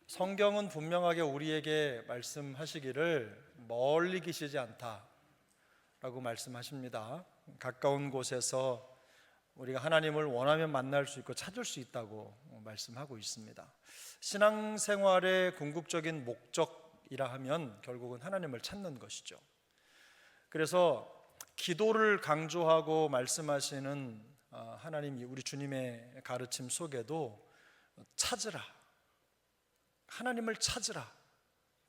성경은 분명하게 우리에게 말씀하시기를 멀리 계시지 않다라고 말씀하십니다. 가까운 곳에서 우리가 하나님을 원하면 만날 수 있고 찾을 수 있다고 말씀하고 있습니다. 신앙생활의 궁극적인 목적이라 하면 결국은 하나님을 찾는 것이죠. 그래서 기도를 강조하고 말씀하시는 하나님, 우리 주님의 가르침 속에도 찾으라, 하나님을 찾으라,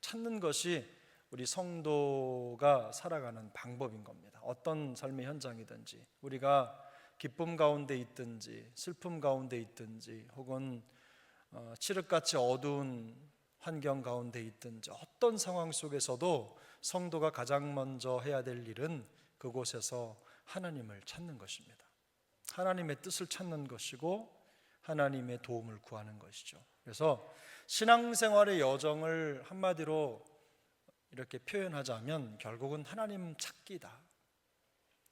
찾는 것이 우리 성도가 살아가는 방법인 겁니다. 어떤 삶의 현장이든지, 우리가 기쁨 가운데 있든지 슬픔 가운데 있든지 혹은 칠흑같이 어두운 환경 가운데 있든지 어떤 상황 속에서도 성도가 가장 먼저 해야 될 일은 그곳에서 하나님을 찾는 것입니다. 하나님의 뜻을 찾는 것이고 하나님의 도움을 구하는 것이죠. 그래서 신앙생활의 여정을 한마디로 이렇게 표현하자면 결국은 하나님 찾기다.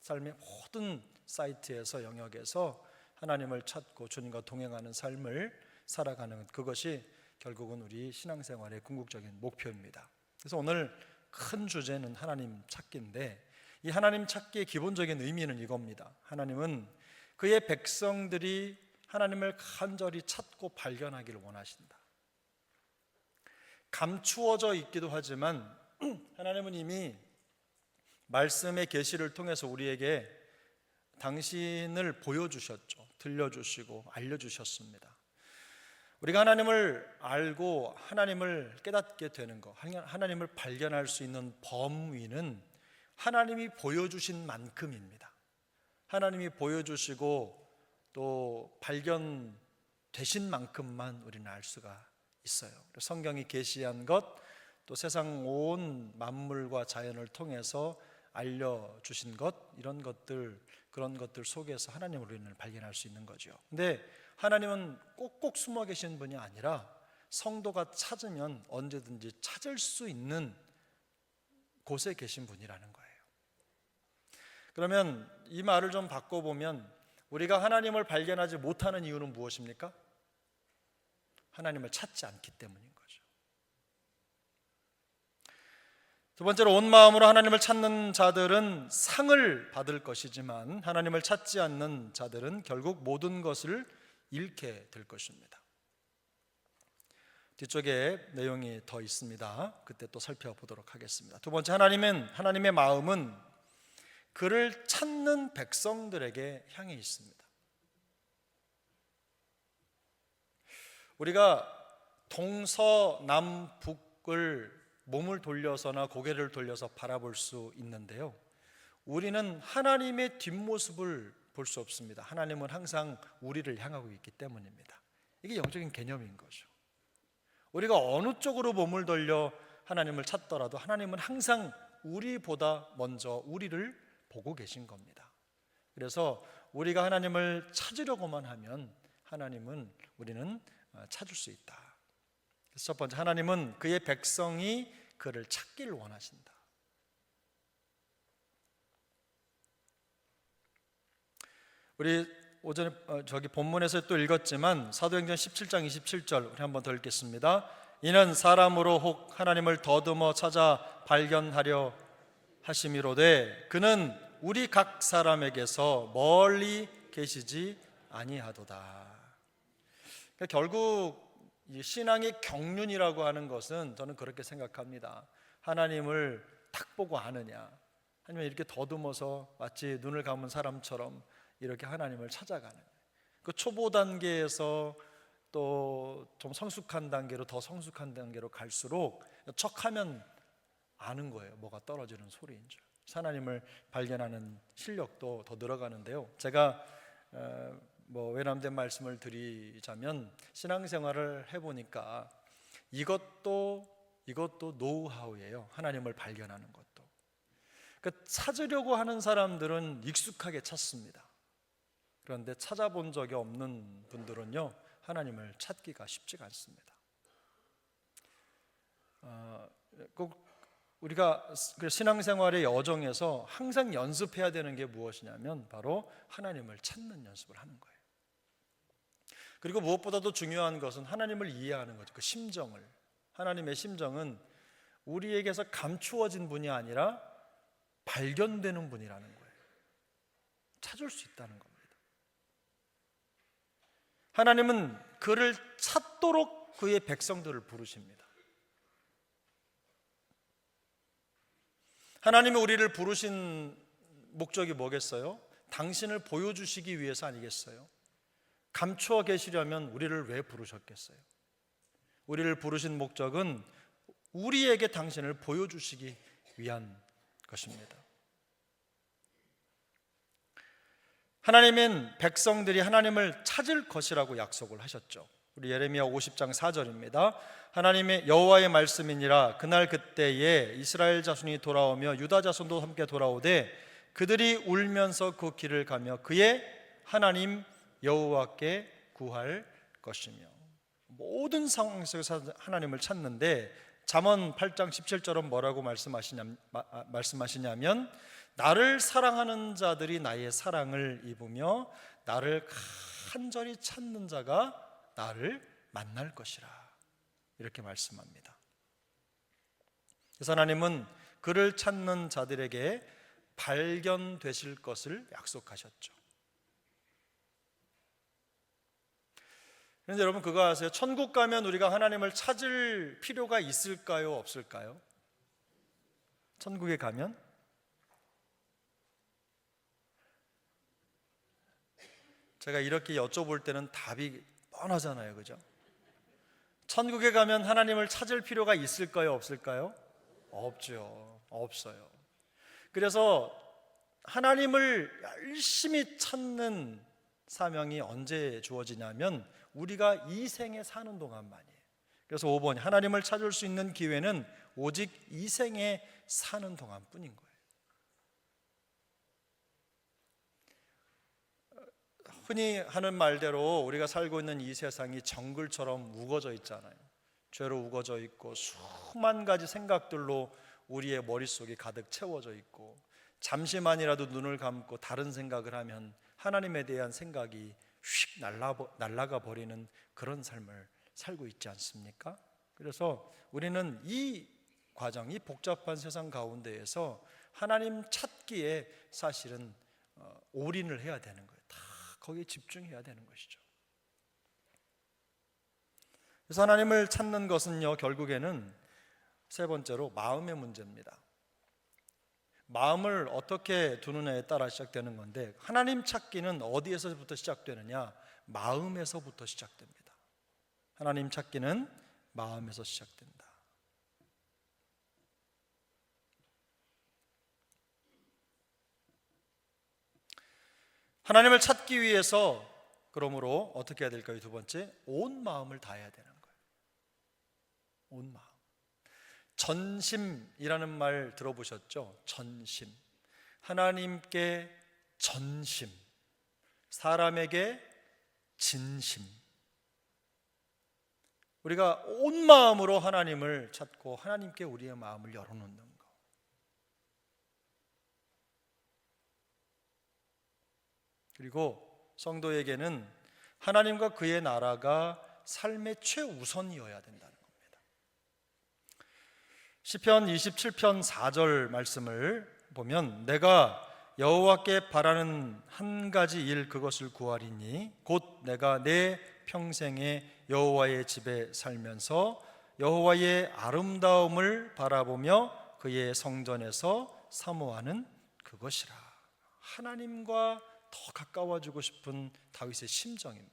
삶의 모든 사이트에서, 영역에서 하나님을 찾고 주님과 동행하는 삶을 살아가는, 그것이 결국은 우리 신앙생활의 궁극적인 목표입니다. 그래서 오늘 큰 주제는 하나님 찾기인데, 이 하나님 찾기의 기본적인 의미는 이겁니다. 하나님은 그의 백성들이 하나님을 간절히 찾고 발견하기를 원하신다. 감추어져 있기도 하지만 하나님은 이미 말씀의 계시를 통해서 우리에게 당신을 보여주셨죠. 들려주시고 알려주셨습니다. 우리가 하나님을 알고 하나님을 깨닫게 되는 것, 하나님을 발견할 수 있는 범위는 하나님이 보여주신 만큼입니다. 하나님이 보여주시고 또 발견되신 만큼만 우리는 알 수가 있어요. 성경이 계시한 것, 또 세상 온 만물과 자연을 통해서 알려주신 것, 이런 것들, 그런 것들 속에서 하나님을 우리는 발견할 수 있는 거죠. 근데 하나님은 꼭꼭 숨어 계신 분이 아니라 성도가 찾으면 언제든지 찾을 수 있는 곳에 계신 분이라는 거예요. 그러면 이 말을 좀 바꿔보면 우리가 하나님을 발견하지 못하는 이유는 무엇입니까? 하나님을 찾지 않기 때문인 거죠. 두 번째로, 온 마음으로 하나님을 찾는 자들은 상을 받을 것이지만 하나님을 찾지 않는 자들은 결국 모든 것을 잃게 될 것입니다. 뒤쪽에 내용이 더 있습니다. 그때 또 살펴보도록 하겠습니다. 두 번째, 하나님의 마음은 그를 찾는 백성들에게 향해 있습니다. 우리가 동서남북을 몸을 돌려서나 고개를 돌려서 바라볼 수 있는데요, 우리는 하나님의 뒷모습을 볼 수 없습니다. 하나님은 항상 우리를 향하고 있기 때문입니다. 이게 영적인 개념인 거죠. 우리가 어느 쪽으로 몸을 돌려 하나님을 찾더라도 하나님은 항상 우리보다 먼저 우리를 보고 계신 겁니다. 그래서 우리가 하나님을 찾으려고만 하면 우리는 찾을 수 있다. 그래서 첫 번째, 하나님은 그의 백성이 그를 찾기를 원하신다. 우리 오전에 본문에서 또 읽었지만 사도행전 17장 27절 우리 한번 더 읽겠습니다. 이는 사람으로 혹 하나님을 더듬어 찾아 발견하려 하심이로되 그는 우리 각 사람에게서 멀리 계시지 아니하도다. 그러니까 결국 이 신앙의 경륜이라고 하는 것은 저는 그렇게 생각합니다. 하나님을 딱 보고 아느냐, 아니면 이렇게 더듬어서 마치 눈을 감은 사람처럼 이렇게 하나님을 찾아가는, 그 초보 단계에서 또 좀 성숙한 단계로, 더 성숙한 단계로 갈수록 척하면 아는 거예요. 뭐가 떨어지는 소리인 줄. 하나님을 발견하는 실력도 더 늘어가는데요, 제가 외람된 말씀을 드리자면 신앙생활을 해보니까 이것도 노하우예요. 하나님을 발견하는 것도. 그러니까 찾으려고 하는 사람들은 익숙하게 찾습니다. 그런데 찾아본 적이 없는 분들은요, 하나님을 찾기가 쉽지가 않습니다. 꼭 우리가 신앙생활의 여정에서 항상 연습해야 되는 게 무엇이냐면 바로 하나님을 찾는 연습을 하는 거예요. 그리고 무엇보다도 중요한 것은 하나님을 이해하는 거죠. 그 심정을. 하나님의 심정은 우리에게서 감추어진 분이 아니라 발견되는 분이라는 거예요. 찾을 수 있다는 겁니다. 하나님은 그를 찾도록 그의 백성들을 부르십니다. 하나님이 우리를 부르신 목적이 뭐겠어요? 당신을 보여주시기 위해서 아니겠어요? 감추어 계시려면 우리를 왜 부르셨겠어요? 우리를 부르신 목적은 우리에게 당신을 보여주시기 위한 것입니다. 하나님은 백성들이 하나님을 찾을 것이라고 약속을 하셨죠. 우리 예레미야 50장 4절입니다. 하나님의 여호와의 말씀이니라. 그날 그때에 이스라엘 자손이 돌아오며 유다 자손도 함께 돌아오되 그들이 울면서 그 길을 가며 그의 하나님 여호와께 구할 것이며. 모든 상황 속에서 하나님을 찾는데 잠언 8장 17절은 뭐라고 말씀하시냐면 나를 사랑하는 자들이 나의 사랑을 입으며 나를 간절히 찾는 자가 나를 만날 것이라, 이렇게 말씀합니다. 그래서 하나님은 그를 찾는 자들에게 발견되실 것을 약속하셨죠. 그런데 여러분 그거 아세요? 천국 가면 우리가 하나님을 찾을 필요가 있을까요? 없을까요? 천국에 가면? 제가 이렇게 여쭤볼 때는 답이 뻔하잖아요, 그죠? 천국에 가면 하나님을 찾을 필요가 있을까요? 없을까요? 없죠. 없어요. 그래서 하나님을 열심히 찾는 사명이 언제 주어지냐면 우리가 이 생에 사는 동안만이에요. 그래서 5번, 하나님을 찾을 수 있는 기회는 오직 이 생에 사는 동안뿐인 거예요. 흔히 하는 말대로 우리가 살고 있는 이 세상이 정글처럼 우거져 있잖아요. 죄로 우거져 있고 수만 가지 생각들로 우리의 머릿속이 가득 채워져 있고 잠시만이라도 눈을 감고 다른 생각을 하면 하나님에 대한 생각이 휙 날아가 버리는 그런 삶을 살고 있지 않습니까? 그래서 우리는 이 과정, 이 복잡한 세상 가운데에서 하나님 찾기에 사실은 올인을 해야 되는 거예요. 다 거기에 집중해야 되는 것이죠. 그래서 하나님을 찾는 것은요, 결국에는 세 번째로 마음의 문제입니다. 마음을 어떻게 두느냐에 따라 시작되는 건데, 하나님 찾기는 어디에서부터 시작되느냐? 마음에서부터 시작됩니다. 하나님 찾기는 마음에서 시작된다. 하나님을 찾기 위해서 그러므로 어떻게 해야 될까요? 두 번째, 온 마음을 다해야 되는 거예요. 온 마음. 전심이라는 말 들어보셨죠? 전심. 하나님께 전심, 사람에게 진심. 우리가 온 마음으로 하나님을 찾고 하나님께 우리의 마음을 열어놓는 것. 그리고 성도에게는 하나님과 그의 나라가 삶의 최우선이어야 된다는 겁니다. 시편 27편 4절 말씀을 보면 내가 여호와께 바라는 한 가지 일 그것을 구하리니 곧 내가 내 평생에 여호와의 집에 살면서 여호와의 아름다움을 바라보며 그의 성전에서 사모하는 그것이라. 하나님과 더 가까워지고 싶은 다윗의 심정입니다.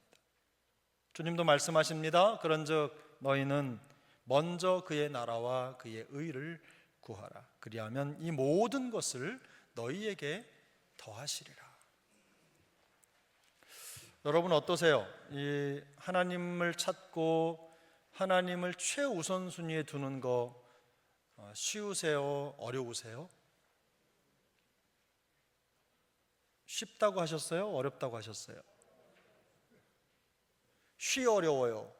주님도 말씀하십니다. 그런즉 너희는 먼저 그의 나라와 그의 의를 구하라. 그리하면 이 모든 것을 너희에게 더하시리라. 여러분 어떠세요? 이 하나님을 찾고 하나님을 최우선순위에 두는 거 쉬우세요? 어려우세요? 쉽다고 하셨어요? 어렵다고 하셨어요? 쉬 어려워요.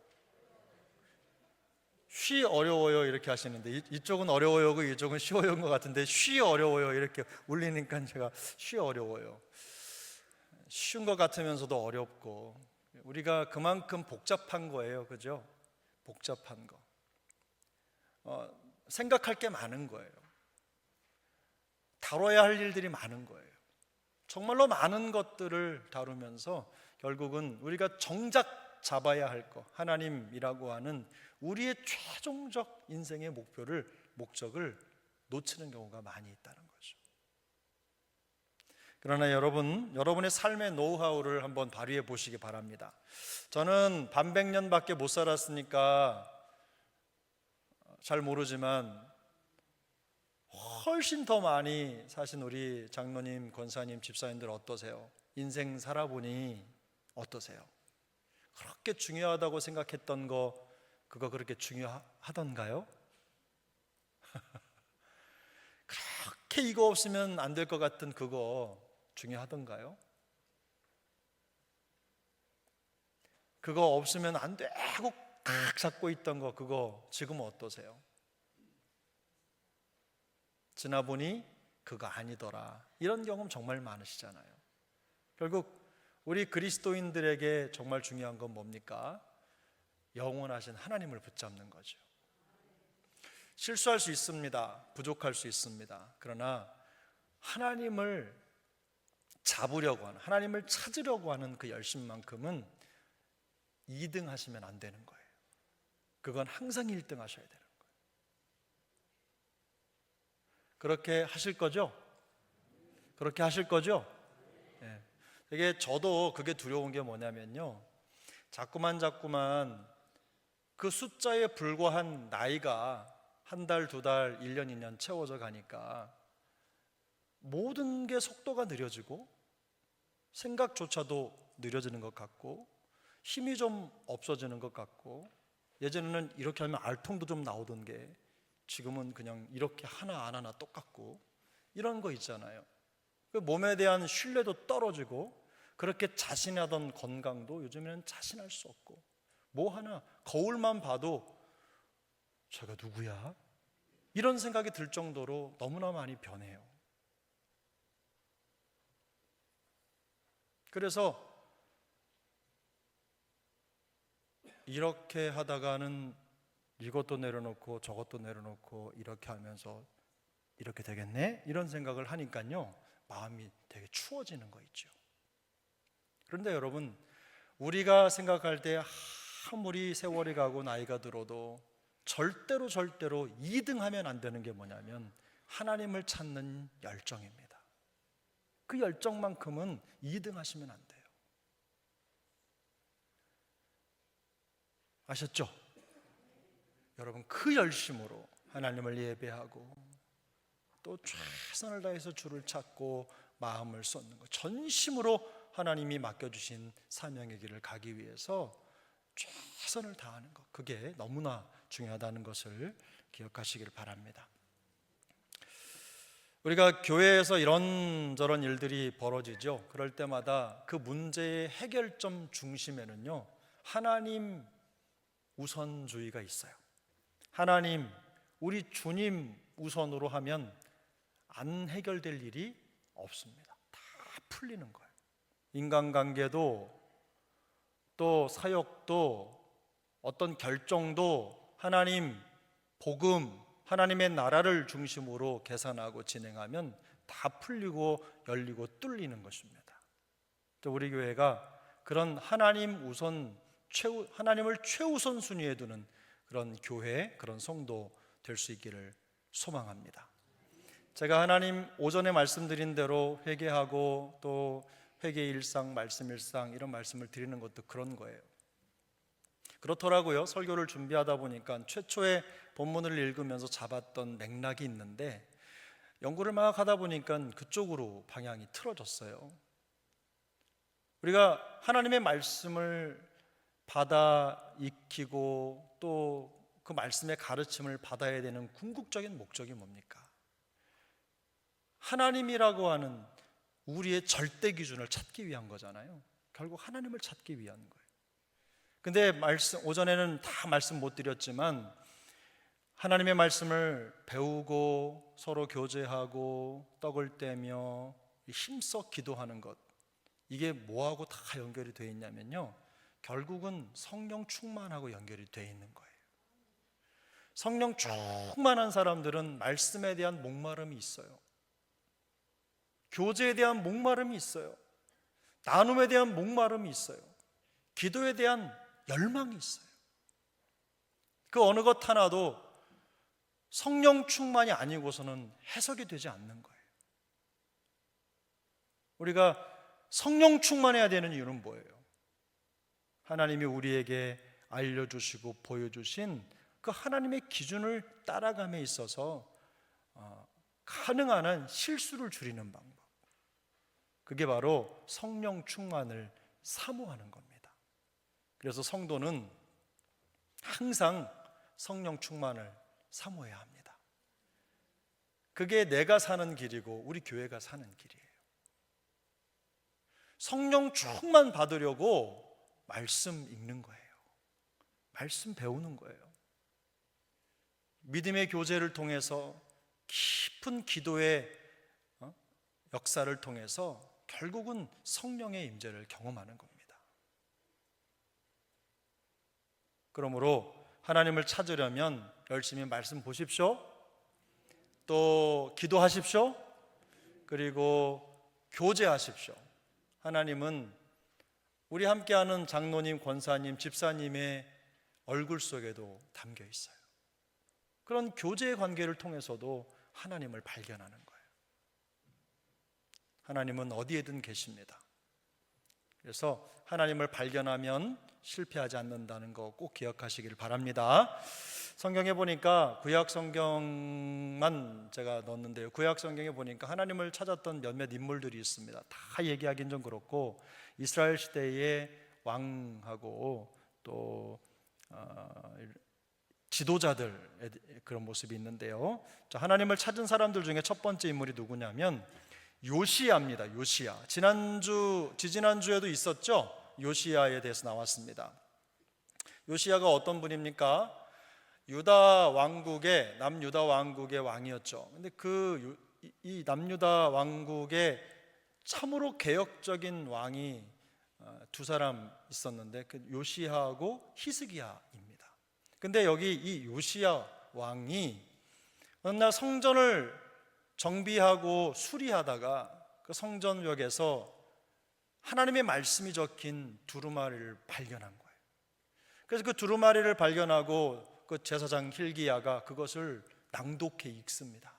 쉬 어려워요 이렇게 하시는데 이쪽은 어려워요고 이쪽은 쉬워요인 것 같은데 쉬 어려워요 이렇게 울리니까 제가 쉬 어려워요. 쉬운 것 같으면서도 어렵고 우리가 그만큼 복잡한 거예요. 그죠? 복잡한 거. 생각할 게 많은 거예요. 다뤄야 할 일들이 많은 거예요. 정말로 많은 것들을 다루면서 결국은 우리가 정작 잡아야 할 것, 하나님이라고 하는 우리의 최종적 인생의 목적을 놓치는 경우가 많이 있다는 거죠. 그러나 여러분의 삶의 노하우를 한번 발휘해 보시기 바랍니다. 저는 반백년밖에 못 살았으니까 잘 모르지만 훨씬 더 많이 사신 우리 장로님, 권사님, 집사님들 어떠세요? 인생 살아보니 어떠세요? 그렇게 중요하다고 생각했던 거 그거 그렇게 중요하던가요? 그렇게 이거 없으면 안 될 것 같은 그거 중요하던가요? 그거 없으면 안 돼 하고 꽉 잡고 있던 거 그거 지금은 어떠세요? 지나보니 그거 아니더라. 이런 경험 정말 많으시잖아요. 결국 우리 그리스도인들에게 정말 중요한 건 뭡니까? 영원하신 하나님을 붙잡는 거죠. 실수할 수 있습니다. 부족할 수 있습니다. 그러나 하나님을 잡으려고 하는, 하나님을 찾으려고 하는 그 열심만큼은 2등 하시면 안 되는 거예요. 그건 항상 1등 하셔야 되는 거예요. 그렇게 하실 거죠? 그렇게 하실 거죠? 네. 되게 저도 그게 두려운 게 뭐냐면요, 자꾸만 그 숫자에 불과한 나이가 한 달, 두 달, 1년, 2년 채워져 가니까 모든 게 속도가 느려지고 생각조차도 느려지는 것 같고 힘이 좀 없어지는 것 같고, 예전에는 이렇게 하면 알통도 좀 나오던 게 지금은 그냥 이렇게 하나 안 하나 똑같고, 이런 거 있잖아요. 그 몸에 대한 신뢰도 떨어지고, 그렇게 자신하던 건강도 요즘에는 자신할 수 없고, 뭐 하나 거울만 봐도 제가 누구야? 이런 생각이 들 정도로 너무나 많이 변해요. 그래서 이렇게 하다가는 이것도 내려놓고 저것도 내려놓고 이렇게 하면서 이렇게 되겠네? 이런 생각을 하니까요, 마음이 되게 추워지는 거 있죠. 그런데 여러분, 우리가 생각할 때 아무리 세월이 가고 나이가 들어도 절대로 2등 하면 안 되는 게 뭐냐면 하나님을 찾는 열정입니다. 그 열정만큼은 2등 하시면 안 돼요. 아셨죠? 여러분, 그 열심으로 하나님을 예배하고 또 최선을 다해서 주를 찾고 마음을 쏟는 것, 전심으로 하나님이 맡겨주신 사명의 길을 가기 위해서 최선을 다하는 것, 그게 너무나 중요하다는 것을 기억하시길 바랍니다. 우리가 교회에서 이런저런 일들이 벌어지죠. 그럴 때마다 그 문제의 해결점 중심에는요, 하나님 우선주의가 있어요. 하나님, 우리 주님 우선으로 하면 안 해결될 일이 없습니다. 다 풀리는 거예요. 인간관계도 또 사역도 어떤 결정도 하나님, 복음, 하나님의 나라를 중심으로 계산하고 진행하면 다 풀리고 열리고 뚫리는 것입니다. 또 우리 교회가 그런 하나님을 최우선 순위에 두는 그런 교회, 그런 성도 될 수 있기를 소망합니다. 제가 하나님 오전에 말씀드린 대로 회개하고 또 회개 일상, 말씀 일상 이런 말씀을 드리는 것도 그런 거예요. 그렇더라고요. 설교를 준비하다 보니까 최초의 본문을 읽으면서 잡았던 맥락이 있는데, 연구를 막 하다 보니까 그쪽으로 방향이 틀어졌어요. 우리가 하나님의 말씀을 받아 익히고 또 그 말씀의 가르침을 받아야 되는 궁극적인 목적이 뭡니까? 하나님이라고 하는 우리의 절대 기준을 찾기 위한 거잖아요. 결국 하나님을 찾기 위한 거예요. 근데 오전에는 다 말씀 못 드렸지만, 하나님의 말씀을 배우고 서로 교제하고 떡을 떼며 힘써 기도하는 것, 이게 뭐하고 다 연결이 되어 있냐면요, 결국은 성령 충만하고 연결이 되어 있는 거예요. 성령 충만한 사람들은 말씀에 대한 목마름이 있어요. 교제에 대한 목마름이 있어요. 나눔에 대한 목마름이 있어요. 기도에 대한 열망이 있어요. 그 어느 것 하나도 성령 충만이 아니고서는 해석이 되지 않는 거예요. 우리가 성령 충만해야 되는 이유는 뭐예요? 하나님이 우리에게 알려주시고 보여주신 그 하나님의 기준을 따라감에 있어서 가능한 한 실수를 줄이는 방법, 그게 바로 성령 충만을 사모하는 겁니다. 그래서 성도는 항상 성령 충만을 사모해야 합니다. 그게 내가 사는 길이고 우리 교회가 사는 길이에요. 성령 충만 받으려고 말씀 읽는 거예요. 말씀 배우는 거예요. 믿음의 교제를 통해서 깊은 기도의 역사를 통해서 결국은 성령의 임재를 경험하는 겁니다. 그러므로 하나님을 찾으려면 열심히 말씀 보십시오. 또 기도하십시오. 그리고 교제하십시오. 하나님은 우리 함께하는 장로님, 권사님, 집사님의 얼굴 속에도 담겨 있어요. 그런 교제의 관계를 통해서도 하나님을 발견하는 거예요. 하나님은 어디에든 계십니다. 그래서 하나님을 발견하면 실패하지 않는다는 거 꼭 기억하시기를 바랍니다. 성경에 보니까 구약 성경만 제가 넣었는데요, 구약 성경에 보니까 하나님을 찾았던 몇몇 인물들이 있습니다. 다 얘기하긴 좀 그렇고 이스라엘 시대의 왕하고 또 지도자들의 그런 모습이 있는데요. 하나님을 찾은 사람들 중에 첫 번째 인물이 누구냐면 요시야입니다. 요시야. 지지난주에도 있었죠. 요시야에 대해서 나왔습니다. 요시야가 어떤 분입니까? 남유다 왕국의 왕이었죠. 근데 이 남유다 왕국에 참으로 개혁적인 왕이 두 사람 있었는데 그 요시야하고 히스기야입니다. 근데 여기 이 요시야 왕이 어느 날 성전을 정비하고 수리하다가 그 성전벽에서 하나님의 말씀이 적힌 두루마리를 발견한 거예요. 그래서 그 두루마리를 발견하고 그 제사장 hil기야가 그것을 낭독해 읽습니다.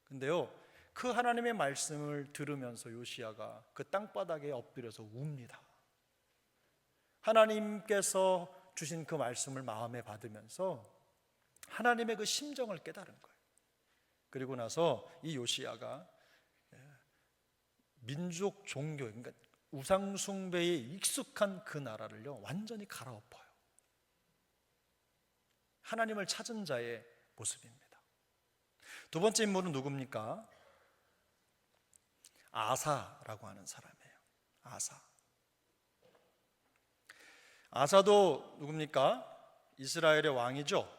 근데요, 그 하나님의 말씀을 들으면서 요시야가 그 땅바닥에 엎드려서 웁니다. 하나님께서 주신 그 말씀을 마음에 받으면서 하나님의 그 심정을 깨달은 거예요. 그리고 나서 이 요시야가 민족 종교, 그러니까 우상 숭배에 익숙한 그 나라를요 완전히 갈아엎어요. 하나님을 찾은 자의 모습입니다. 두 번째 인물은 누굽니까? 아사라고 하는 사람이에요. 아사도 누굽니까? 이스라엘의 왕이죠.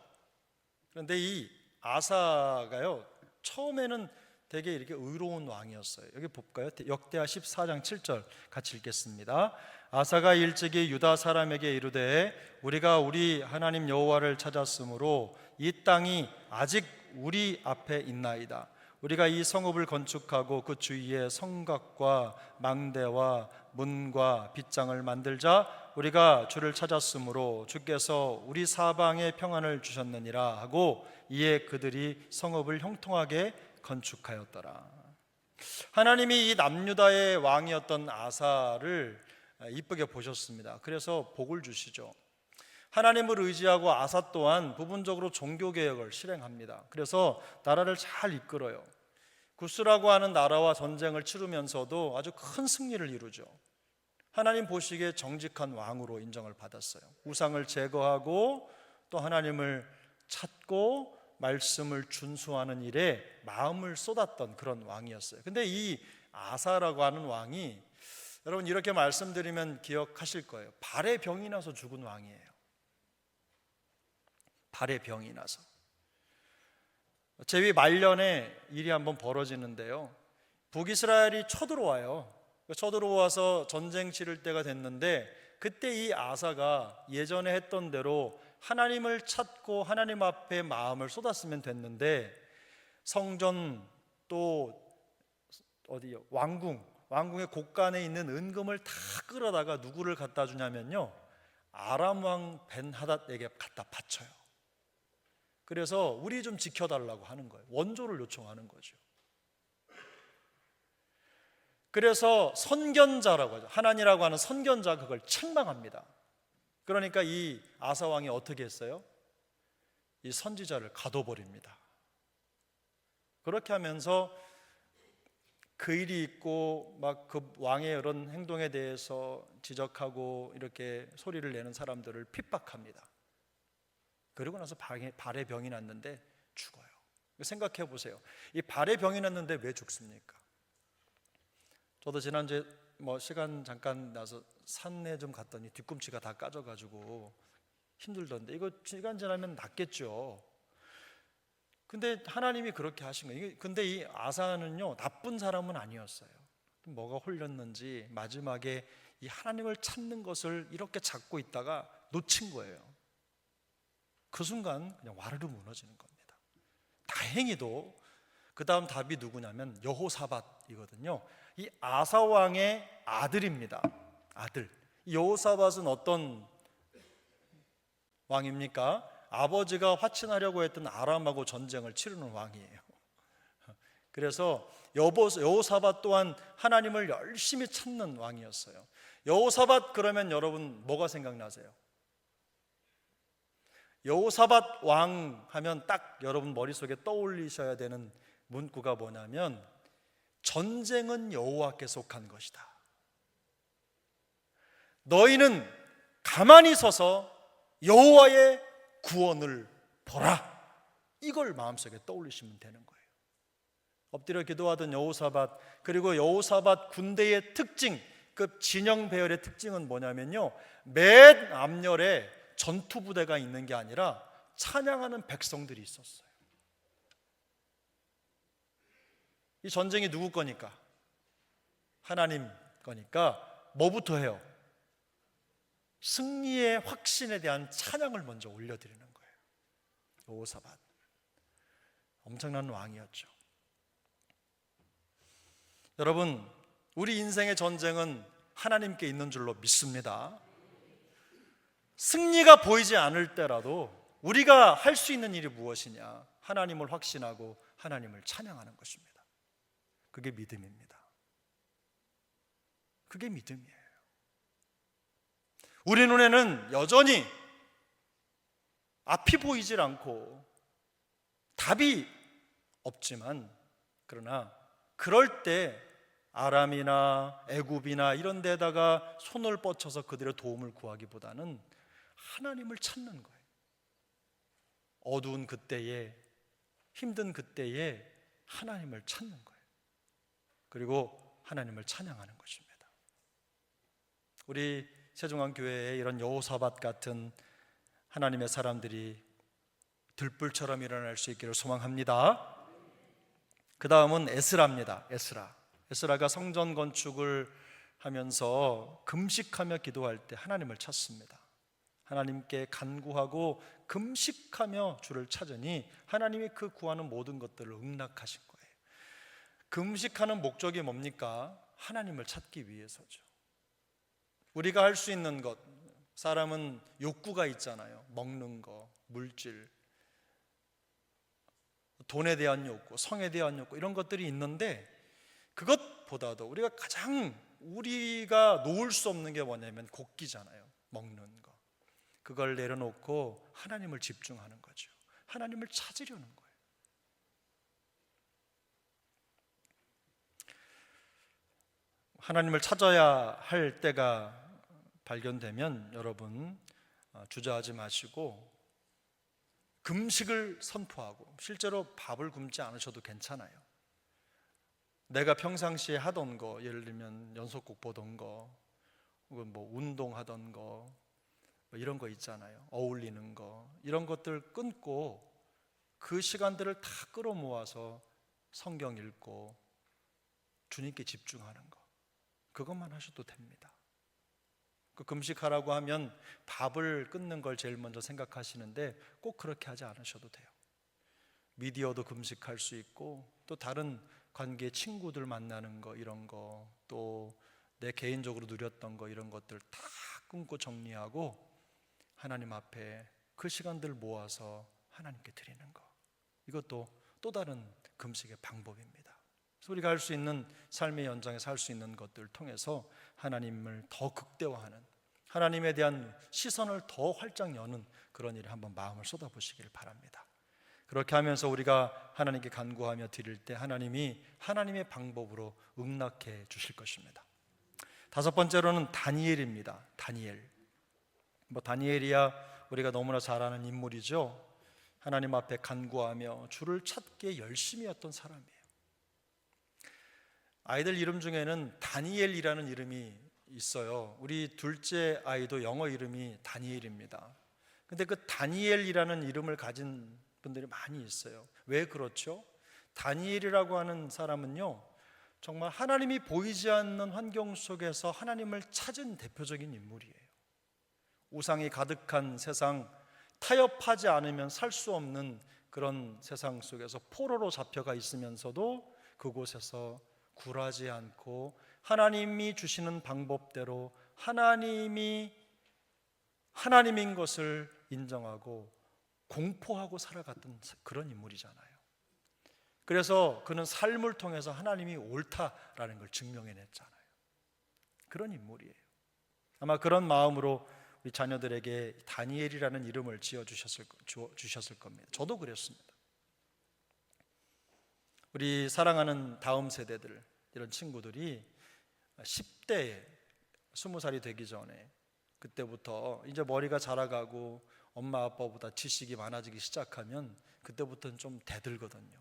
그런데 이 아사가요 처음에는 되게 이렇게 의로운 왕이었어요. 여기 볼까요? 역대하 14장 7절 같이 읽겠습니다. 아사가 일찍이 유다 사람에게 이르되 우리가 우리 하나님 여호와를 찾았으므로 이 땅이 아직 우리 앞에 있나이다. 우리가 이 성읍을 건축하고 그 주위에 성곽과 망대와 문과 빗장을 만들자. 우리가 주를 찾았으므로 주께서 우리 사방에 평안을 주셨느니라 하고 이에 그들이 성읍을 형통하게 건축하였더라. 하나님이 이 남유다의 왕이었던 아사를 이쁘게 보셨습니다. 그래서 복을 주시죠. 하나님을 의지하고 아사 또한 부분적으로 종교개혁을 실행합니다. 그래서 나라를 잘 이끌어요. 구스라고 하는 나라와 전쟁을 치르면서도 아주 큰 승리를 이루죠. 하나님 보시기에 정직한 왕으로 인정을 받았어요. 우상을 제거하고 또 하나님을 찾고 말씀을 준수하는 일에 마음을 쏟았던 그런 왕이었어요. 근데 이 아사라고 하는 왕이, 여러분 이렇게 말씀드리면 기억하실 거예요. 발에 병이 나서 죽은 왕이에요. 발에 병이 나서. 제위 말년에 일이 한번 벌어지는데요, 북이스라엘이 쳐들어와요. 쳐들어와서 전쟁 치를 때가 됐는데 그때 이 아사가 예전에 했던 대로 하나님을 찾고 하나님 앞에 마음을 쏟았으면 됐는데, 성전 또 어디요? 왕궁의 곳간에 있는 은금을 다 끌어다가 누구를 갖다 주냐면요, 아람 왕 벤하닷에게 갖다 바쳐요. 그래서 우리 좀 지켜달라고 하는 거예요. 원조를 요청하는 거죠. 그래서 선견자라고 하죠. 하나님이라고 하는 선견자, 그걸 책망합니다. 그러니까 이 아사 왕이 어떻게 했어요? 이 선지자를 가둬버립니다. 그렇게 하면서 그 일이 있고 막 그 왕의 이런 행동에 대해서 지적하고 이렇게 소리를 내는 사람들을 핍박합니다. 그리고 나서 발에 병이 났는데 죽어요. 생각해 보세요. 이 발에 병이 났는데 왜 죽습니까? 저도 지난주에 시간 잠깐 나서 산에 좀 갔더니 뒤꿈치가 다 까져가지고 힘들던데, 이거 시간 지나면 낫겠죠. 근데 하나님이 그렇게 하신 거예요. 근데 이 아사는요, 나쁜 사람은 아니었어요. 뭐가 홀렸는지 마지막에 이 하나님을 찾는 것을 이렇게 잡고 있다가 놓친 거예요. 그 순간 그냥 와르르 무너지는 겁니다. 다행히도 그 다음 답이 누구냐면 여호사밧이거든요. 이 아사 왕의 아들입니다. 아들. 여호사밧은 어떤 왕입니까? 아버지가 화친하려고 했던 아람하고 전쟁을 치르는 왕이에요. 그래서 여호사밧 또한 하나님을 열심히 찾는 왕이었어요. 여호사밧 그러면 여러분 뭐가 생각나세요? 여호사밧 왕 하면 딱 여러분 머릿속에 떠올리셔야 되는 문구가 뭐냐면, 전쟁은 여호와께 속한 것이다. 너희는 가만히 서서 여호와의 구원을 보라. 이걸 마음속에 떠올리시면 되는 거예요. 엎드려 기도하던 여호사밧, 그리고 여호사밧 군대의 특징, 그 진영 배열의 특징은 뭐냐면요, 맨 앞열에 전투 부대가 있는 게 아니라 찬양하는 백성들이 있었어요. 이 전쟁이 누구 거니까? 하나님 거니까 뭐부터 해요? 승리의 확신에 대한 찬양을 먼저 올려드리는 거예요. 여호사밧 엄청난 왕이었죠. 여러분, 우리 인생의 전쟁은 하나님께 있는 줄로 믿습니다. 승리가 보이지 않을 때라도 우리가 할 수 있는 일이 무엇이냐? 하나님을 확신하고 하나님을 찬양하는 것입니다. 그게 믿음입니다. 그게 믿음이에요. 우리 눈에는 여전히 앞이 보이질 않고 답이 없지만, 그러나 그럴 때 아람이나 애굽이나 이런 데다가 손을 뻗쳐서 그들의 도움을 구하기보다는 하나님을 찾는 거예요. 어두운 그때에, 힘든 그때에 하나님을 찾는 거예요. 그리고 하나님을 찬양하는 것입니다. 우리 세종안교회에 이런 여호사밧 같은 하나님의 사람들이 들불처럼 일어날 수 있기를 소망합니다. 그 다음은 에스라입니다. 에스라가 성전 건축을 하면서 금식하며 기도할 때 하나님을 찾습니다. 하나님께 간구하고 금식하며 주를 찾으니 하나님이 그 구하는 모든 것들을 응낙하신 거예요. 금식하는 목적이 뭡니까? 하나님을 찾기 위해서죠. 우리가 할 수 있는 것, 사람은 욕구가 있잖아요. 먹는 거, 물질, 돈에 대한 욕구, 성에 대한 욕구, 이런 것들이 있는데, 그것보다도 우리가 놓을 수 없는 게 뭐냐면 곡기잖아요. 먹는 거. 그걸 내려놓고 하나님을 집중하는 거죠. 하나님을 찾으려는 거예요. 하나님을 찾아야 할 때가 발견되면 여러분 주저하지 마시고 금식을 선포하고, 실제로 밥을 굶지 않으셔도 괜찮아요. 내가 평상시에 하던 거, 예를 들면 연속곡 보던 거, 혹은 운동하던 거, 이런 거 있잖아요. 어울리는 거, 이런 것들 끊고 그 시간들을 다 끌어모아서 성경 읽고 주님께 집중하는 거, 그것만 하셔도 됩니다. 그 금식하라고 하면 밥을 끊는 걸 제일 먼저 생각하시는데 꼭 그렇게 하지 않으셔도 돼요. 미디어도 금식할 수 있고, 또 다른 관계, 친구들 만나는 거, 이런 거, 또 내 개인적으로 누렸던 거, 이런 것들 다 끊고 정리하고 하나님 앞에 그 시간들 모아서 하나님께 드리는 거, 이것도 또 다른 금식의 방법입니다. 그래서 우리가 할 수 있는 삶의 연장에서 할 수 있는 것들을 통해서 하나님을 더 극대화하는, 하나님에 대한 시선을 더 활짝 여는 그런 일에 한번 마음을 쏟아보시길 바랍니다. 그렇게 하면서 우리가 하나님께 간구하며 드릴 때 하나님이 하나님의 방법으로 응답해 주실 것입니다. 다섯 번째로는 다니엘입니다. 다니엘. 다니엘이야 우리가 너무나 잘 아는 인물이죠. 하나님 앞에 간구하며 주를 찾기에 열심히 했던 사람이에요. 아이들 이름 중에는 다니엘이라는 이름이 있어요. 우리 둘째 아이도 영어 이름이 다니엘입니다. 근데 그 다니엘이라는 이름을 가진 분들이 많이 있어요. 왜 그렇죠? 다니엘이라고 하는 사람은요, 정말 하나님이 보이지 않는 환경 속에서 하나님을 찾은 대표적인 인물이에요. 우상이 가득한 세상, 타협하지 않으면 살 수 없는 그런 세상 속에서 포로로 잡혀가 있으면서도 그곳에서 굴하지 않고 하나님이 주시는 방법대로 하나님이 하나님인 것을 인정하고 공포하고 살아갔던 그런 인물이잖아요. 그래서 그는 삶을 통해서 하나님이 옳다라는 걸 증명해냈잖아요. 그런 인물이에요. 아마 그런 마음으로 우리 자녀들에게 다니엘이라는 이름을 지어주셨을 겁니다. 저도 그랬습니다. 우리 사랑하는 다음 세대들, 이런 친구들이 10대에 20살이 되기 전에, 그때부터 이제 머리가 자라가고 엄마 아빠보다 지식이 많아지기 시작하면 그때부터는 좀 대들거든요.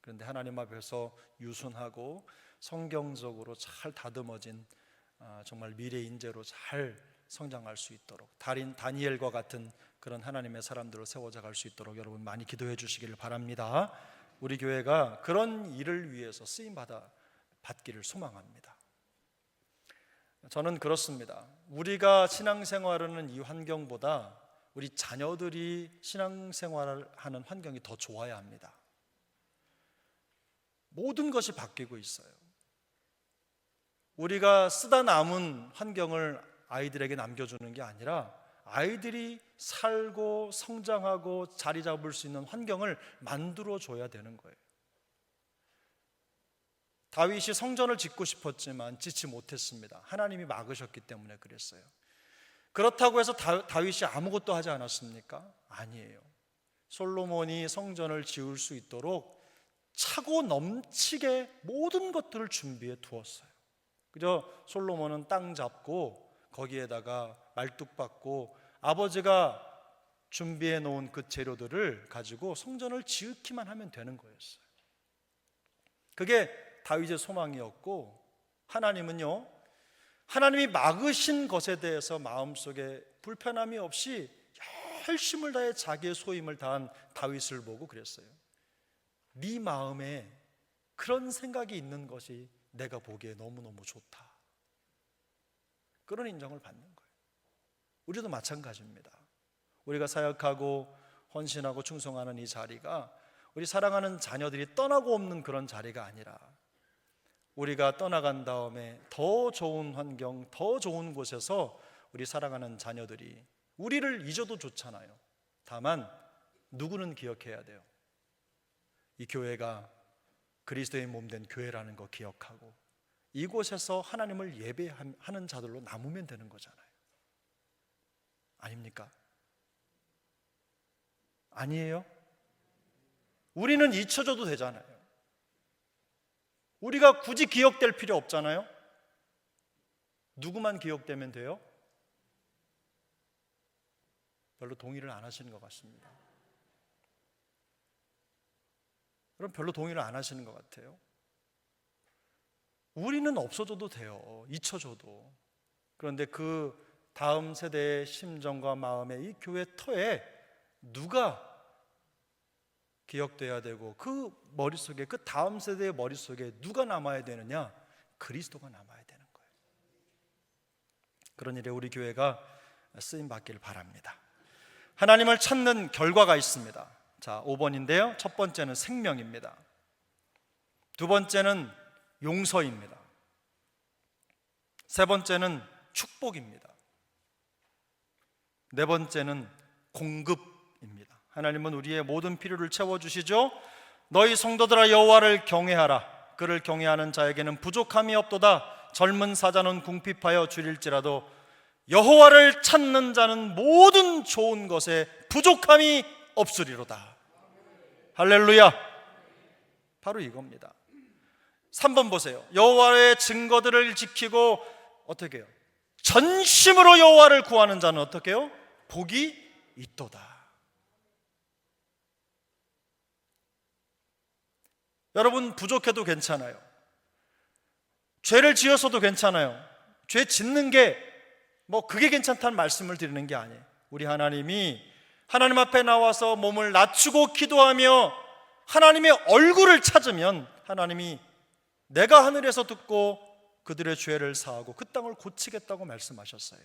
그런데 하나님 앞에서 유순하고 성경적으로 잘 다듬어진 정말 미래 인재로 잘 성장할 수 있도록, 다니엘과 같은 그런 하나님의 사람들로 세워져 갈 수 있도록 여러분 많이 기도해 주시기를 바랍니다. 우리 교회가 그런 일을 위해서 쓰임 받기를 소망합니다. 저는 그렇습니다. 우리가 신앙생활하는 이 환경보다 우리 자녀들이 신앙생활을 하는 환경이 더 좋아야 합니다. 모든 것이 바뀌고 있어요. 우리가 쓰다 남은 환경을 아이들에게 남겨주는 게 아니라 아이들이 살고 성장하고 자리 잡을 수 있는 환경을 만들어줘야 되는 거예요. 다윗이 성전을 짓고 싶었지만 짓지 못했습니다. 하나님이 막으셨기 때문에 그랬어요. 그렇다고 해서 다윗이 아무것도 하지 않았습니까? 아니에요. 솔로몬이 성전을 지을 수 있도록 차고 넘치게 모든 것들을 준비해 두었어요. 그저 솔로몬은 땅 잡고 거기에다가 말뚝 박고 아버지가 준비해 놓은 그 재료들을 가지고 성전을 지으기만 하면 되는 거였어요. 그게 다윗의 소망이었고, 하나님은요, 하나님이 막으신 것에 대해서 마음속에 불편함이 없이 열심을 다해 자기의 소임을 다한 다윗을 보고 그랬어요. 네 마음에 그런 생각이 있는 것이 내가 보기에 너무너무 좋다. 그런 인정을 받는 거예요. 우리도 마찬가지입니다. 우리가 사역하고 헌신하고 충성하는 이 자리가 우리 사랑하는 자녀들이 떠나고 없는 그런 자리가 아니라 우리가 떠나간 다음에 더 좋은 환경, 더 좋은 곳에서 우리 사랑하는 자녀들이 우리를 잊어도 좋잖아요. 다만 누구는 기억해야 돼요. 이 교회가 그리스도의 몸된 교회라는 거 기억하고 이곳에서 하나님을 예배하는 자들로 남으면 되는 거잖아요. 아닙니까? 아니에요? 우리는 잊혀져도 되잖아요. 우리가 굳이 기억될 필요 없잖아요. 누구만 기억되면 돼요? 별로 동의를 안 하시는 것 같습니다. 그럼 별로 동의를 안 하시는 것 같아요. 우리는 없어져도 돼요. 잊혀져도. 그런데 그 다음 세대의 심정과 마음에 이 교회 터에 누가 기억돼야 되고 그 머릿속에, 그 다음 세대의 머릿속에 누가 남아야 되느냐? 그리스도가 남아야 되는 거예요. 그런 일에 우리 교회가 쓰임 받기를 바랍니다. 하나님을 찾는 결과가 있습니다. 자, 5번인데요. 첫 번째는 생명입니다. 두 번째는 용서입니다. 세 번째는 축복입니다. 네 번째는 공급입니다. 하나님은 우리의 모든 필요를 채워주시죠. 너희 성도들아 여호와를 경외하라. 그를 경외하는 자에게는 부족함이 없도다. 젊은 사자는 궁핍하여 줄일지라도 여호와를 찾는 자는 모든 좋은 것에 부족함이 없으리로다. 할렐루야. 바로 이겁니다. 3번 보세요. 여호와의 증거들을 지키고 어떻게 해요? 전심으로 여호와를 구하는 자는 어떻게 해요? 복이 있도다. 여러분, 부족해도 괜찮아요. 죄를 지어서도 괜찮아요. 죄 짓는 게 그게 괜찮다는 말씀을 드리는 게 아니에요. 우리 하나님이 하나님 앞에 나와서 몸을 낮추고 기도하며 하나님의 얼굴을 찾으면 하나님이 내가 하늘에서 듣고 그들의 죄를 사하고 그 땅을 고치겠다고 말씀하셨어요.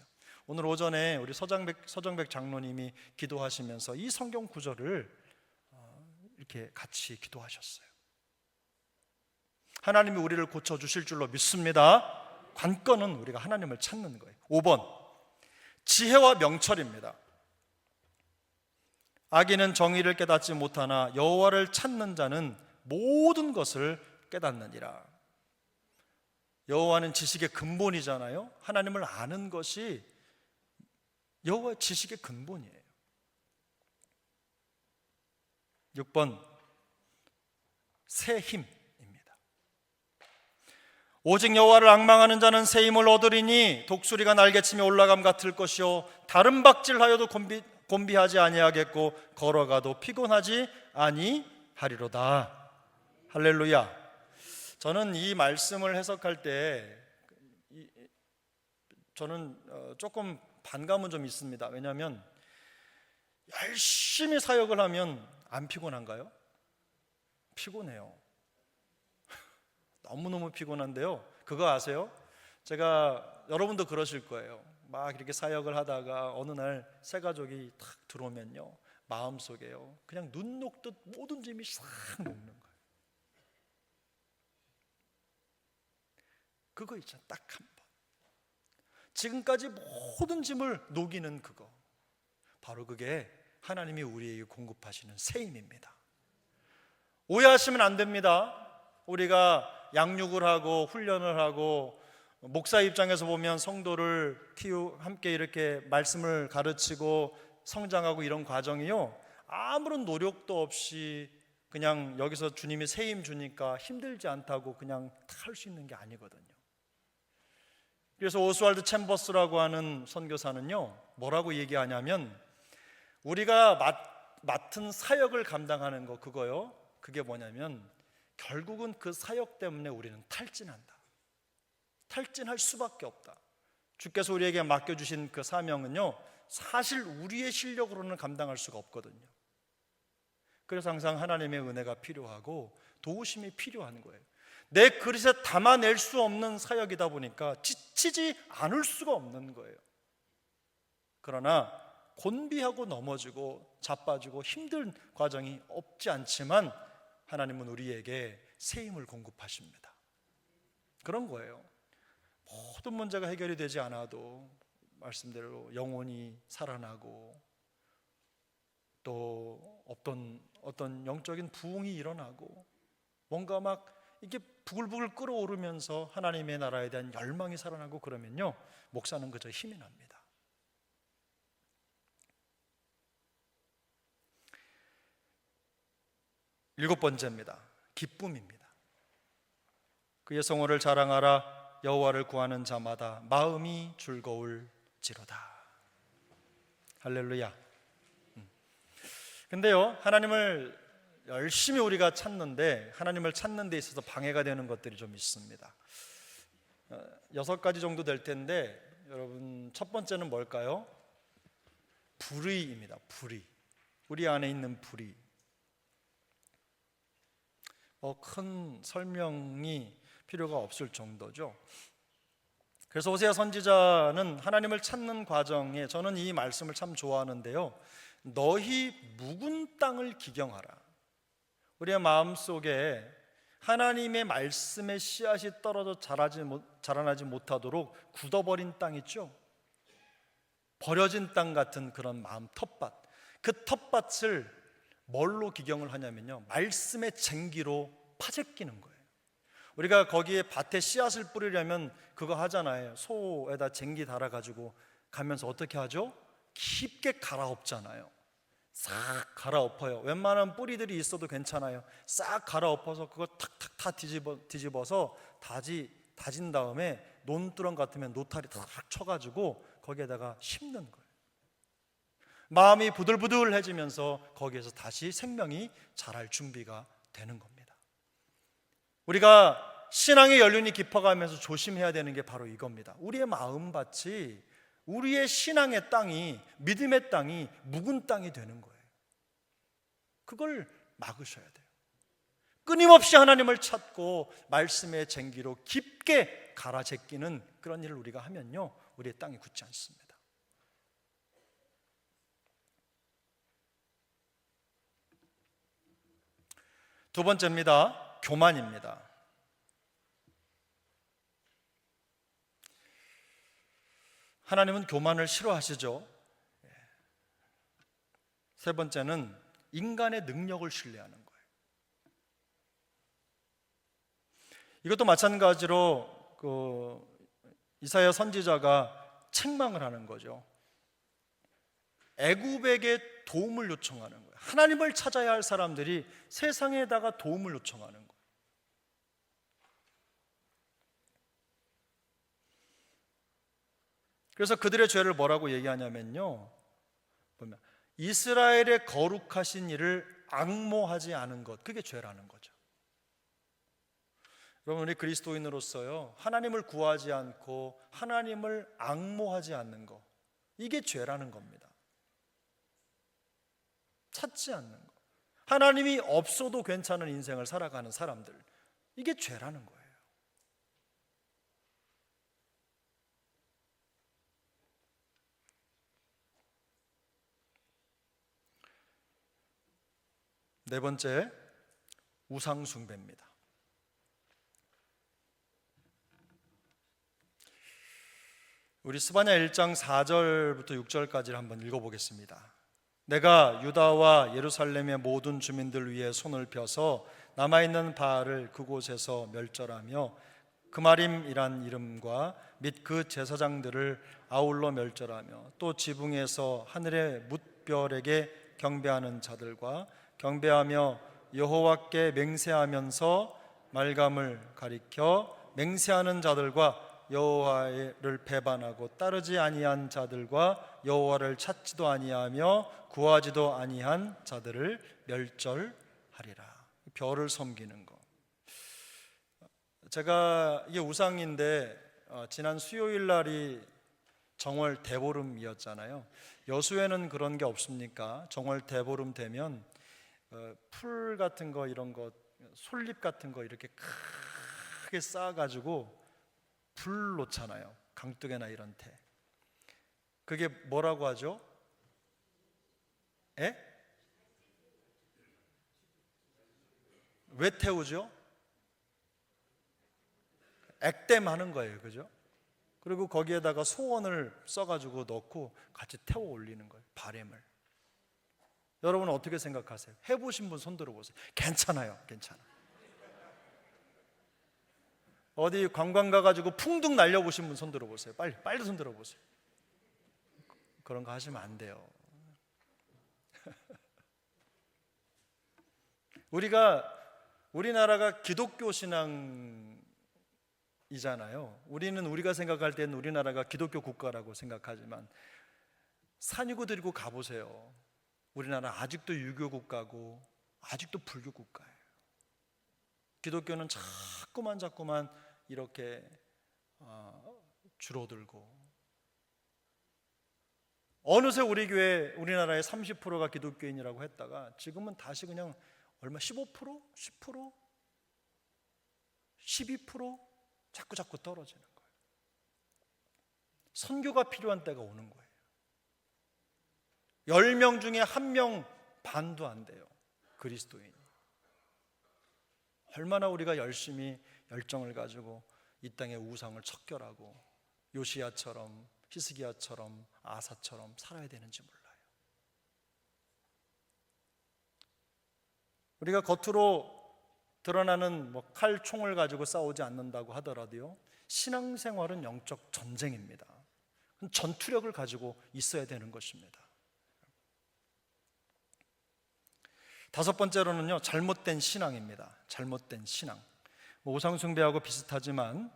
오늘 오전에 우리 서정백 장로님이 기도하시면서 이 성경 구절을 이렇게 같이 기도하셨어요. 하나님이 우리를 고쳐주실 줄로 믿습니다. 관건은 우리가 하나님을 찾는 거예요. 5번, 지혜와 명철입니다. 악인은 정의를 깨닫지 못하나 여호와를 찾는 자는 모든 것을 깨닫느니라. 여호와는 지식의 근본이잖아요. 하나님을 아는 것이 여호와의 지식의 근본이에요. 6번, 새 힘입니다. 오직 여호와를 앙망하는 자는 새 힘을 얻으리니 독수리가 날개치며 올라감 같을 것이요 다른 박질하여도 곤비하지 아니하겠고 걸어가도 피곤하지 아니하리로다. 할렐루야. 저는 이 말씀을 해석할 때 저는 조금 반감은 좀 있습니다. 왜냐하면 열심히 사역을 하면 안 피곤한가요? 피곤해요. 너무너무 피곤한데요. 그거 아세요? 제가 여러분도 그러실 거예요. 막 이렇게 사역을 하다가 어느 날 새 가족이 탁 들어오면요, 마음속에요 그냥 눈 녹듯 모든 짐이 싹 녹는 거예요. 그거 있잖아, 딱 한 번. 지금까지 모든 짐을 녹이는 그거, 바로 그게 하나님이 우리에게 공급하시는 새 힘입니다. 오해하시면 안 됩니다. 우리가 양육을 하고 훈련을 하고 목사 입장에서 보면 성도를 함께 이렇게 말씀을 가르치고 성장하고 이런 과정이요, 아무런 노력도 없이 그냥 여기서 주님이 새 힘 주니까 힘들지 않다고 그냥 할 수 있는 게 아니거든요. 그래서 오스왈드 챔버스라고 하는 선교사는요, 뭐라고 얘기하냐면 우리가 맡은 사역을 감당하는 거, 그거요, 그게 뭐냐면 결국은 그 사역 때문에 우리는 탈진한다. 탈진할 수밖에 없다. 주께서 우리에게 맡겨주신 그 사명은요, 사실 우리의 실력으로는 감당할 수가 없거든요. 그래서 항상 하나님의 은혜가 필요하고 도우심이 필요한 거예요. 내 그릇에 담아낼 수 없는 사역이다 보니까 지치지 않을 수가 없는 거예요. 그러나 곤비하고 넘어지고 자빠지고 힘든 과정이 없지 않지만 하나님은 우리에게 새 힘을 공급하십니다. 그런 거예요. 모든 문제가 해결이 되지 않아도 말씀대로 영혼이 살아나고 또 어떤 영적인 부흥이 일어나고 뭔가 막 이게 부글부글 끓어오르면서 하나님의 나라에 대한 열망이 살아나고 그러면요, 목사는 그저 힘이 납니다. 일곱 번째입니다. 기쁨입니다. 그의 성호를 자랑하라. 여호와를 구하는 자마다 마음이 즐거울지로다. 할렐루야. 근데요, 하나님을 열심히 우리가 찾는데 하나님을 찾는 데 있어서 방해가 되는 것들이 좀 있습니다. 6가지 정도 될 텐데, 여러분, 첫 번째는 뭘까요? 불의입니다. 불의. 우리 안에 있는 불의. 큰 설명이 필요가 없을 정도죠. 그래서 호세아 선지자는 하나님을 찾는 과정에, 저는 이 말씀을 참 좋아하는데요, 너희 묵은 땅을 기경하라. 우리의 마음속에 하나님의 말씀의 씨앗이 떨어져 자라나지 못하도록 굳어버린 땅 있죠? 버려진 땅 같은 그런 마음, 텃밭. 그 텃밭을 뭘로 기경을 하냐면요, 말씀의 쟁기로 파재끼는 거예요. 우리가 거기에 밭에 씨앗을 뿌리려면 그거 하잖아요. 소에다 쟁기 달아가지고 가면서 어떻게 하죠? 깊게 갈아엎잖아요. 싹 갈아엎어요. 웬만한 뿌리들이 있어도 괜찮아요. 싹 갈아엎어서 그거 탁탁 다 뒤집어서 다진 다음에 논두렁 같으면 노타리 탁 쳐가지고 거기에다가 심는 거예요. 마음이 부들부들해지면서 거기에서 다시 생명이 자랄 준비가 되는 겁니다. 우리가 신앙의 연륜이 깊어가면서 조심해야 되는 게 바로 이겁니다. 우리의 마음밭이, 우리의 신앙의 땅이, 믿음의 땅이 묵은 땅이 되는 거예요. 그걸 막으셔야 돼요. 끊임없이 하나님을 찾고 말씀의 쟁기로 깊게 갈아제끼는 그런 일을 우리가 하면요, 우리의 땅이 굳지 않습니다. 두 번째입니다. 교만입니다. 하나님은 교만을 싫어하시죠. 세 번째는 인간의 능력을 신뢰하는 거예요. 이것도 마찬가지로 이사야 선지자가 책망을 하는 거죠. 애굽에게 도움을 요청하는 거예요. 하나님을 찾아야 할 사람들이 세상에다가 도움을 요청하는 거예요. 그래서 그들의 죄를 뭐라고 얘기하냐면요, 보면 이스라엘의 거룩하신 이를 앙모하지 않은 것, 그게 죄라는 거죠. 여러분, 우리 그리스도인으로서요, 하나님을 구하지 않고 하나님을 앙모하지 않는 것, 이게 죄라는 겁니다. 찾지 않는 것, 하나님이 없어도 괜찮은 인생을 살아가는 사람들, 이게 죄라는 거예요. 네 번째, 우상 숭배입니다. 우리 스바냐 1장 4절부터 6절까지를 한번 읽어보겠습니다. 내가 유다와 예루살렘의 모든 주민들 위에 손을 펴서 남아있는 바알을 그곳에서 멸절하며 그마림이란 이름과 및 그 제사장들을 아울러 멸절하며 또 지붕에서 하늘의 뭇별에게 경배하는 자들과 경배하며 여호와께 맹세하면서 말감을 가리켜 맹세하는 자들과 여호와를 배반하고 따르지 아니한 자들과 여호와를 찾지도 아니하며 구하지도 아니한 자들을 멸절하리라. 별을 섬기는 거. 제가 이게 우상인데 지난 수요일 날이 정월 대보름이었잖아요. 여수에는 그런 게 없습니까? 정월 대보름 되면 풀 같은 거, 이런 거, 솔잎 같은 거 이렇게 크게 쌓아가지고 불 놓잖아요. 강둑에나 이런 데. 그게 뭐라고 하죠? 에? 왜 태우죠? 액땜하는 거예요, 그죠? 그리고 거기에다가 소원을 써가지고 넣고 같이 태워 올리는 거예요, 바램을. 여러분은 어떻게 생각하세요? 해보신 분 손 들어보세요. 괜찮아요, 괜찮아. 어디 관광 가가지고 풍등 날려보신 분 손 들어보세요. 빨리 손 들어보세요. 그런 거 하시면 안 돼요. 우리나라가 기독교 신앙이잖아요. 우리가 생각할 때는 우리나라가 기독교 국가라고 생각하지만 산이고 들이고 가보세요. 우리나라 아직도 유교 국가고 아직도 불교 국가예요. 기독교는 자꾸만 이렇게 줄어들고, 어느새 우리나라의 30%가 기독교인이라고 했다가 지금은 다시 그냥 얼마 15%? 10%? 12%? 자꾸 떨어지는 거예요. 선교가 필요한 때가 오는 거예요. 10명 중에 1명 반도 안 돼요, 그리스도인이. 얼마나 우리가 열심히 열정을 가지고 이 땅의 우상을 척결하고 요시야처럼, 히스기야처럼, 아사처럼 살아야 되는지 몰라요. 우리가 겉으로 드러나는 칼, 총을 가지고 싸우지 않는다고 하더라도요, 신앙생활은 영적 전쟁입니다. 전투력을 가지고 있어야 되는 것입니다. 5번째로는요, 잘못된 신앙입니다. 잘못된 신앙. 우상숭배하고 비슷하지만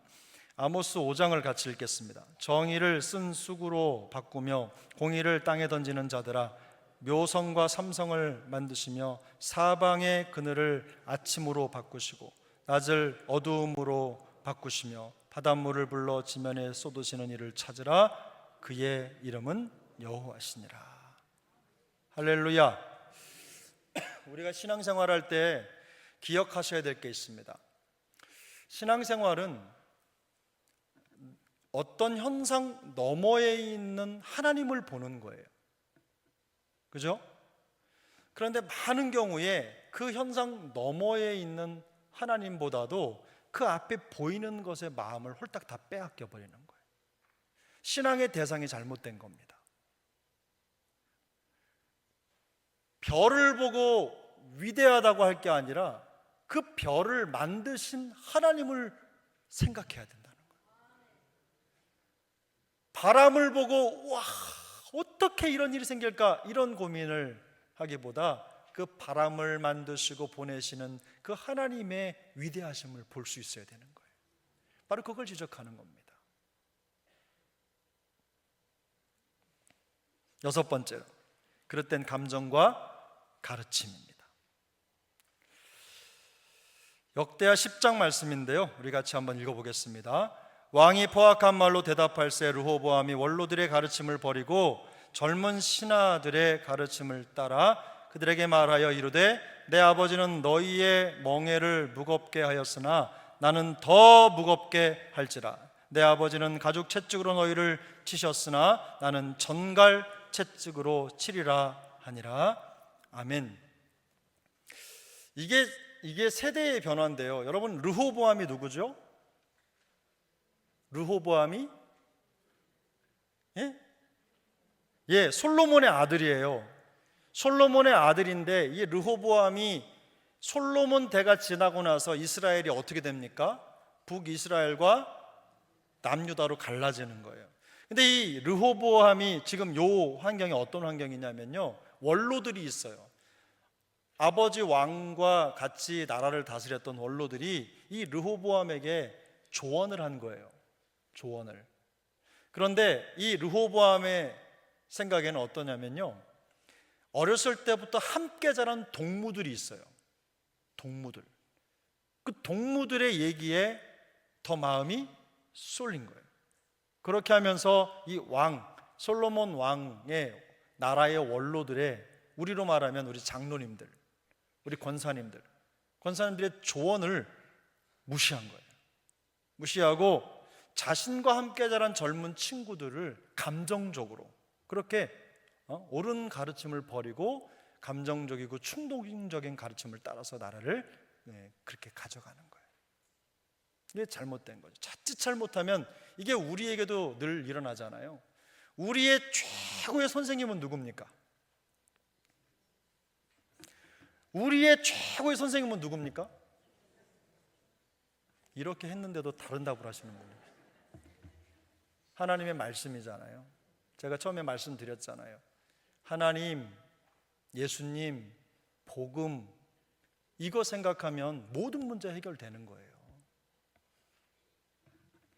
아모스 5장을 같이 읽겠습니다. 정의를 쓴 쑥으로 바꾸며 공의를 땅에 던지는 자들아, 묘성과 삼성을 만드시며 사방의 그늘을 아침으로 바꾸시고 낮을 어두움으로 바꾸시며 바닷물을 불러 지면에 쏟으시는 이를 찾으라. 그의 이름은 여호와시니라. 할렐루야. 우리가 신앙생활할 때 기억하셔야 될 게 있습니다. 신앙생활은 어떤 현상 너머에 있는 하나님을 보는 거예요. 그죠? 그런데 많은 경우에 그 현상 너머에 있는 하나님보다도 그 앞에 보이는 것에 마음을 홀딱 다 빼앗겨 버리는 거예요. 신앙의 대상이 잘못된 겁니다. 별을 보고 위대하다고 할 게 아니라 그 별을 만드신 하나님을 생각해야 된다는 거예요. 바람을 보고 와, 어떻게 이런 일이 생길까, 이런 고민을 하기보다 그 바람을 만드시고 보내시는 그 하나님의 위대하심을 볼 수 있어야 되는 거예요. 바로 그걸 지적하는 겁니다. 6번째로, 그릇된 감정과 가르침입니다. 역대하 10장 말씀인데요, 우리 같이 한번 읽어보겠습니다. 왕이 포악한 말로 대답할새 르호보암이 원로들의 가르침을 버리고 젊은 신하들의 가르침을 따라 그들에게 말하여 이르되, 내 아버지는 너희의 멍에를 무겁게 하였으나 나는 더 무겁게 할지라. 내 아버지는 가죽 채찍으로 너희를 치셨으나 나는 전갈 채찍으로 치리라 하니라. 아멘. 이게 세대의 변화인데요, 여러분, 르호보암이 누구죠? 르호보암이 솔로몬의 아들이에요. 솔로몬의 아들인데 이 르호보암이 솔로몬 대가 지나고 나서 이스라엘이 어떻게 됩니까? 북이스라엘과 남유다로 갈라지는 거예요. 근데 이 르호보암이 지금 요 환경이 어떤 환경이냐면요, 원로들이 있어요. 아버지 왕과 같이 나라를 다스렸던 원로들이 이 르호보암에게 조언을 한 거예요. 조언을. 그런데 이 르호보암의 생각에는 어떠냐면요, 어렸을 때부터 함께 자란 동무들이 있어요. 동무들. 그 동무들의 얘기에 더 마음이 쏠린 거예요. 그렇게 하면서 이 왕, 솔로몬 왕의 나라의 원로들의, 우리로 말하면 우리 장로님들, 우리 권사님들의 조언을 무시한 거예요. 무시하고 자신과 함께 자란 젊은 친구들을 감정적으로 그렇게 옳은 가르침을 버리고 감정적이고 충동적인 가르침을 따라서 나라를 그렇게 가져가는 거예요. 이게 잘못된 거죠. 자칫 잘못하면 이게 우리에게도 늘 일어나잖아요. 우리의 최고의 선생님은 누굽니까? 우리의 최고의 선생님은 누굽니까? 이렇게 했는데도 다른 답을 하시는 분이에요. 하나님의 말씀이잖아요. 제가 처음에 말씀드렸잖아요. 하나님, 예수님, 복음, 이거 생각하면 모든 문제 해결되는 거예요.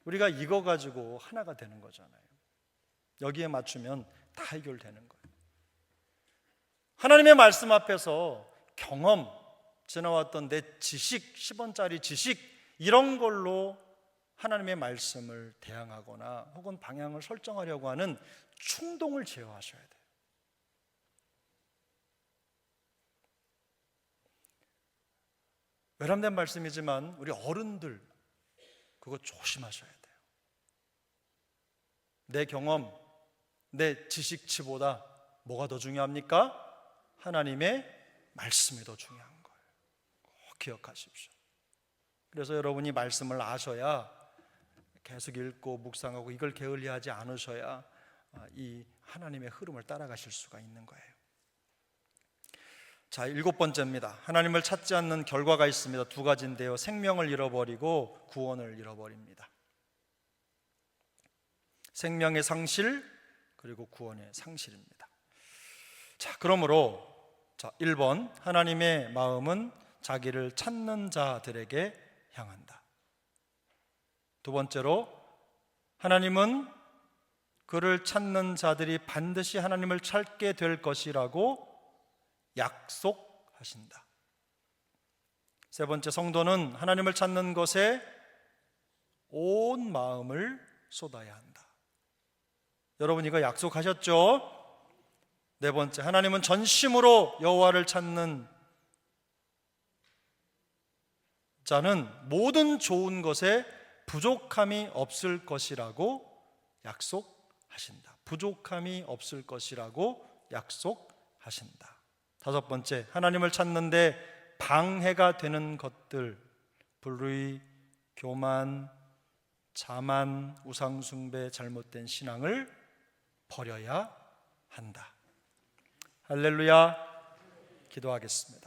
우리가 이거 가지고 하나가 되는 거잖아요. 여기에 맞추면 다 해결되는 거예요. 하나님의 말씀 앞에서 경험, 지나왔던 내 지식, 10원짜리 지식, 이런 걸로 하나님의 말씀을 대항하거나 혹은 방향을 설정하려고 하는 충동을 제어하셔야 돼요. 외람된 말씀이지만 우리 어른들 그거 조심하셔야 돼요. 내 경험, 내 지식치보다 뭐가 더 중요합니까? 하나님의 말씀이 더 중요한 거예요. 꼭 기억하십시오. 그래서 여러분이 말씀을 아셔야 계속 읽고 묵상하고 이걸 게을리하지 않으셔야 이 하나님의 흐름을 따라가실 수가 있는 거예요. 자, 7번째입니다. 하나님을 찾지 않는 결과가 있습니다. 2가지인데요. 생명을 잃어버리고 구원을 잃어버립니다. 생명의 상실 그리고 구원의 상실입니다. 자, 그러므로 1번, 하나님의 마음은 자기를 찾는 자들에게 향한다. 2번째로, 하나님은 그를 찾는 자들이 반드시 하나님을 찾게 될 것이라고 약속하신다. 3번째, 성도는 하나님을 찾는 것에 온 마음을 쏟아야 한다. 여러분 이거 약속하셨죠? 4번째, 하나님은 전심으로 여호와를 찾는 자는 모든 좋은 것에 부족함이 없을 것이라고 약속하신다. 부족함이 없을 것이라고 약속하신다. 5번째, 하나님을 찾는데 방해가 되는 것들, 불의, 교만, 자만, 우상숭배, 잘못된 신앙을 버려야 한다. 할렐루야. 기도하겠습니다.